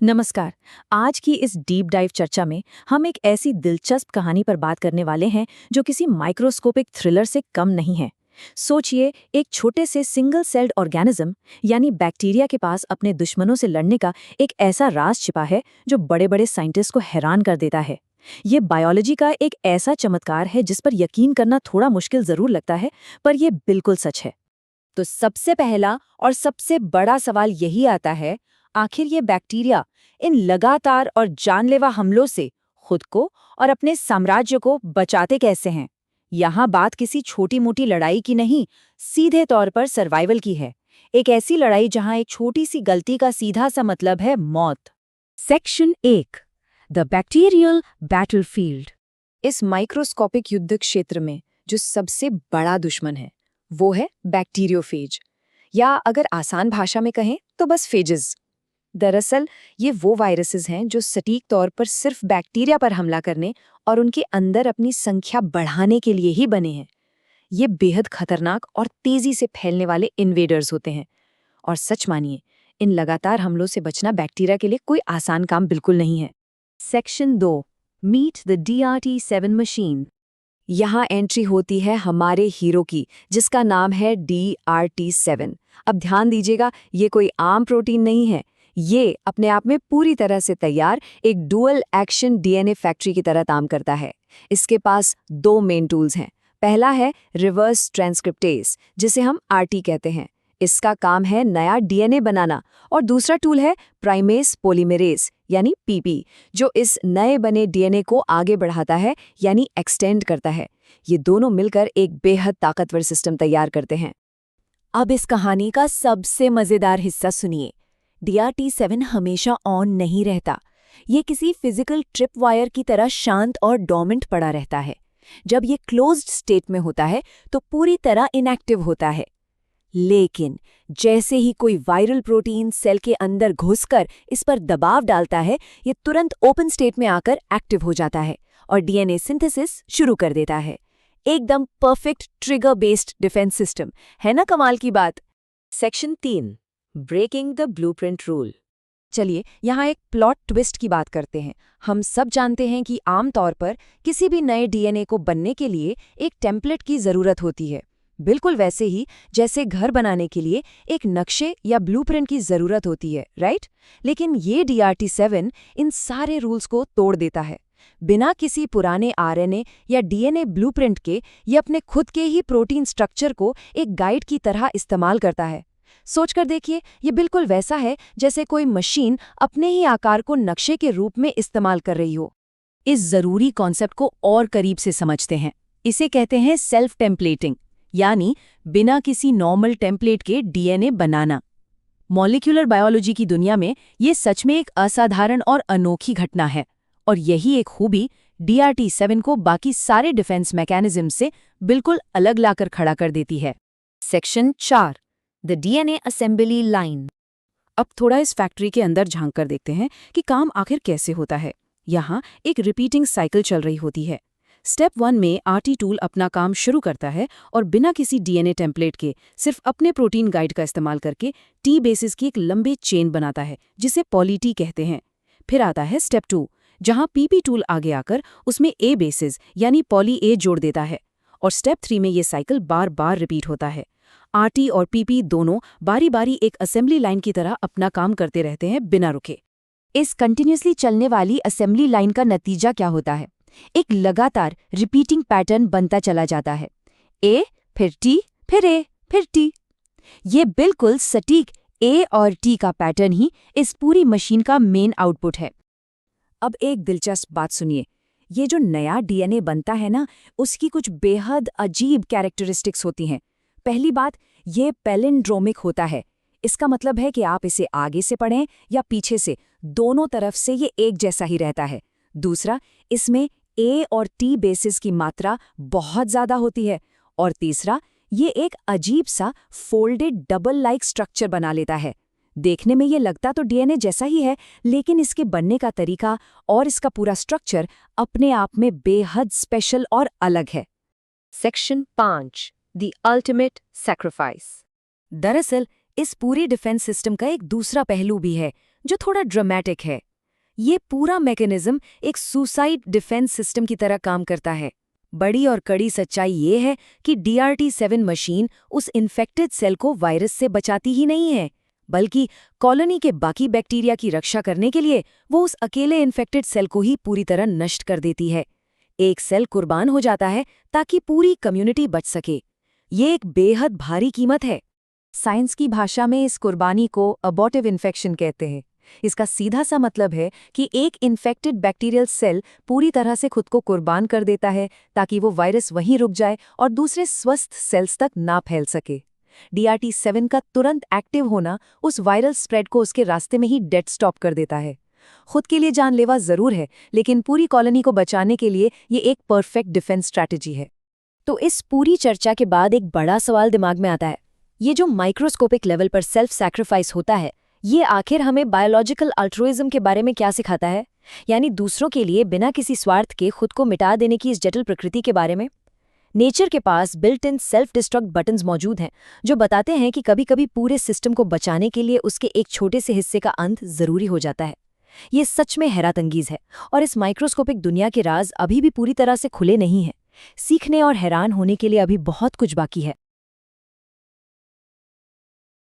नमस्कार। आज की इस डीप डाइव चर्चा में हम एक ऐसी दिलचस्प कहानी पर बात करने वाले हैं जो किसी माइक्रोस्कोपिक थ्रिलर से कम नहीं है। सोचिए, एक छोटे से सिंगल सेल्ड ऑर्गेनिज्म यानी बैक्टीरिया के पास अपने दुश्मनों से लड़ने का एक ऐसा राज छिपा है जो बड़े बड़े साइंटिस्ट को हैरान कर देता है। ये बायोलॉजी का एक ऐसा चमत्कार है जिस पर यकीन करना थोड़ा मुश्किल जरूर लगता है, पर यह बिल्कुल सच है। तो सबसे पहला और सबसे बड़ा सवाल यही आता है, आखिर ये बैक्टीरिया इन लगातार और जानलेवा हमलों से खुद को और अपने साम्राज्य को बचाते कैसे हैं? यहाँ बात किसी छोटी मोटी लड़ाई की नहीं, सीधे तौर पर सर्वाइवल की है। एक ऐसी लड़ाई जहाँ एक छोटी सी गलती का सीधा सा मतलब है मौत। Section 1, the bacterial battlefield. इस माइक्रोस्कोपिक युद्ध क्षेत्र में जो सबसे बड़ा दुश्मन है वो है बैक्टीरियोफेज, या अगर आसान भाषा में कहें तो बस फेजेस। दरअसल ये वो वायरसेस हैं जो सटीक तौर पर सिर्फ बैक्टीरिया पर हमला करने और उनके अंदर अपनी संख्या बढ़ाने के लिए ही बने हैं। ये बेहद खतरनाक और तेजी से फैलने वाले इन्वेडर्स होते हैं। और सच मानिए, इन लगातार हमलों से बचना बैक्टीरिया के लिए कोई आसान काम बिल्कुल नहीं है। Section 2, meet the DRT7 machine. यहाँ एंट्री होती है हमारे हीरो की, जिसका नाम है DRT7। अब ध्यान दीजिएगा, ये कोई आम प्रोटीन नहीं है। ये अपने आप में पूरी तरह से तैयार एक डुअल एक्शन DNA फैक्ट्री की तरह काम करता है। इसके पास दो मेन टूल्स हैं। पहला है रिवर्स ट्रांसक्रिप्टेज, जिसे हम RT कहते हैं। इसका काम है नया DNA बनाना। और दूसरा टूल है प्राइमेस पॉलीमरेज यानी PP, जो इस नए बने DNA को आगे बढ़ाता है यानी एक्सटेंड करता है। ये दोनों मिलकर एक बेहद ताकतवर सिस्टम तैयार करते हैं। अब इस कहानी का सबसे मजेदार हिस्सा सुनिए। DRT7 हमेशा ऑन नहीं रहता। ये किसी फिजिकल ट्रिप वायर की तरह शांत और डोमेंट पड़ा रहता है। जब ये क्लोज्ड स्टेट में होता है तो पूरी तरह इनएक्टिव होता है। लेकिन जैसे ही कोई वायरल प्रोटीन सेल के अंदर घुसकर इस पर दबाव डालता है, ये तुरंत ओपन स्टेट में आकर एक्टिव हो जाता है और DNA सिंथेसिस शुरू कर देता है। एकदम perfect trigger based defence system है ना, कमाल की बात। Section 3, breaking the blueprint rule. चलिए यहाँ एक प्लॉट ट्विस्ट की बात करते हैं। हम सब जानते हैं कि आमतौर पर किसी भी नए DNA को बनने के लिए एक टेम्पलेट की जरूरत होती है, बिल्कुल वैसे ही जैसे घर बनाने के लिए एक नक्शे या ब्लूप्रिंट की जरूरत होती है, राइट? लेकिन ये DRT7 इन सारे रूल्स को तोड़ देता है। बिना किसी पुराने RNA या DNA ब्लूप्रिंट के ये अपने खुद के ही प्रोटीन स्ट्रक्चर को एक गाइड की तरह इस्तेमाल करता है। सोचकर देखिए, ये बिल्कुल वैसा है जैसे कोई मशीन अपने ही आकार को नक्शे के रूप में इस्तेमाल कर रही हो। इस जरूरी कॉन्सेप्ट को और करीब से समझते हैं। इसे कहते हैं सेल्फ टेम्पलेटिंग, यानी बिना किसी नॉर्मल टेम्पलेट के DNA बनाना। मॉलिक्यूलर बायोलॉजी की दुनिया में ये सच में एक असाधारण और अनोखी घटना है, और यही एक खूबी DRT7 को बाकी सारे डिफेंस मैकेनिज्म से बिल्कुल अलग लाकर खड़ा कर देती है। Section 4, the DNA assembly line. अब थोड़ा इस फैक्ट्री के अंदर झांक कर देखते हैं कि काम आखिर कैसे होता है। यहाँ एक रिपीटिंग साइकिल चल रही होती है। स्टेप 1 में RT टूल अपना काम शुरू करता है और बिना किसी DNA टेम्पलेट के सिर्फ अपने प्रोटीन गाइड का इस्तेमाल करके T बेसिस की एक लंबे चेन बनाता है, जिसे पॉली T कहते हैं। फिर आता है स्टेप 2, जहाँ PP टूल आगे आकर उसमें A बेसिस यानी पॉली A जोड़ देता है। और स्टेप 3 में ये साइकिल बार बार रिपीट होता है। RT और PP दोनों बारी बारी एक असेंबली लाइन की तरह अपना काम करते रहते हैं बिना रुके। इस कंटिन्यूसली चलने वाली असेंबली लाइन का नतीजा क्या होता है? एक लगातार रिपीटिंग पैटर्न बनता चला जाता है। A, फिर T, फिर A, फिर T। ये बिल्कुल सटीक A और T का पैटर्न ही इस पूरी मशीन का मेन आउटपुट है। अब एक दिलचस्प बात सुनिए। ये जो नया DNA बनता है ना, उसकी कुछ बेहद अजीब कैरेक्टरिस्टिक्स होती हैं। पहली बात, ये पैलिंड्रोमिक होता है। इसका मतलब है कि आप इसे आगे से पढ़ें या पीछे से, दोनों तरफ से ये एक जैसा ही रहता है। दूसरा, इसमें A और T बेसिस की मात्रा बहुत ज़्यादा होती है। और तीसरा, ये एक अजीब सा फोल्डेड डबल लाइक स्ट्रक्चर बना लेता है। देखने में ये लगता तो DNA जैसा ही है, लेकिन इसके बनने का तरीका और इसका पूरा स्ट्रक्चर अपने आप में बेहद स्पेशल और अलग है। Section 5, the ultimate sacrifice. दरअसल इस पूरे डिफेंस सिस्टम का एक दूसरा पहलू भी है, जो थोड़ा ड्रामेटिक है। ये पूरा मैकेनिज्म एक सुसाइड डिफेंस सिस्टम की तरह काम करता है। बड़ी और कड़ी सच्चाई ये है कि DRT7 मशीन उस इन्फेक्टेड सेल को वायरस से बचाती ही नहीं है, बल्कि कॉलोनी के बाकी बैक्टीरिया की रक्षा करने के लिए वो उस अकेले इन्फेक्टेड सेल को ही पूरी तरह नष्ट कर देती है। एक सेल कुर्बान हो जाता है ताकि पूरी कम्युनिटी बच सके। ये एक बेहद भारी कीमत है। साइंस की भाषा में इस कुर्बानी को अबॉर्टिव इन्फेक्शन कहते हैं। इसका सीधा सा मतलब है कि एक इन्फेक्टेड बैक्टीरियल सेल पूरी तरह से खुद को कुर्बान कर देता है ताकि वो वायरस वहीं रुक जाए और दूसरे स्वस्थ सेल्स तक ना फैल सके। DRT7 का तुरंत एक्टिव होना उस वायरल स्प्रेड को उसके रास्ते में ही डेड स्टॉप कर देता है। खुद के लिए जानलेवा जरूर है, लेकिन पूरी कॉलोनी को बचाने के लिए ये एक परफेक्ट डिफेंस स्ट्रैटेजी है। तो इस पूरी चर्चा के बाद एक बड़ा सवाल दिमाग में आता है, ये जो माइक्रोस्कोपिक लेवल पर सेल्फ सैक्रिफाइस होता है, ये आखिर हमें बायोलॉजिकल अल्ट्रुइज्म के बारे में क्या सिखाता है? यानी दूसरों के लिए बिना किसी स्वार्थ के खुद को मिटा देने की इस जटिल प्रकृति के बारे में। नेचर के पास built in self destruct buttons मौजूद हैं जो बताते हैं कि कभी-कभी पूरे सिस्टम को बचाने के लिए उसके एक छोटे से हिस्से का अंत जरूरी हो जाता है। ये सच में हैरतअंगेज है और इस माइक्रोस्कोपिक दुनिया के राज अभी भी पूरी तरह से खुले नहीं हैं। सीखने और हैरान होने के लिए अभी बहुत कुछ बाकी है।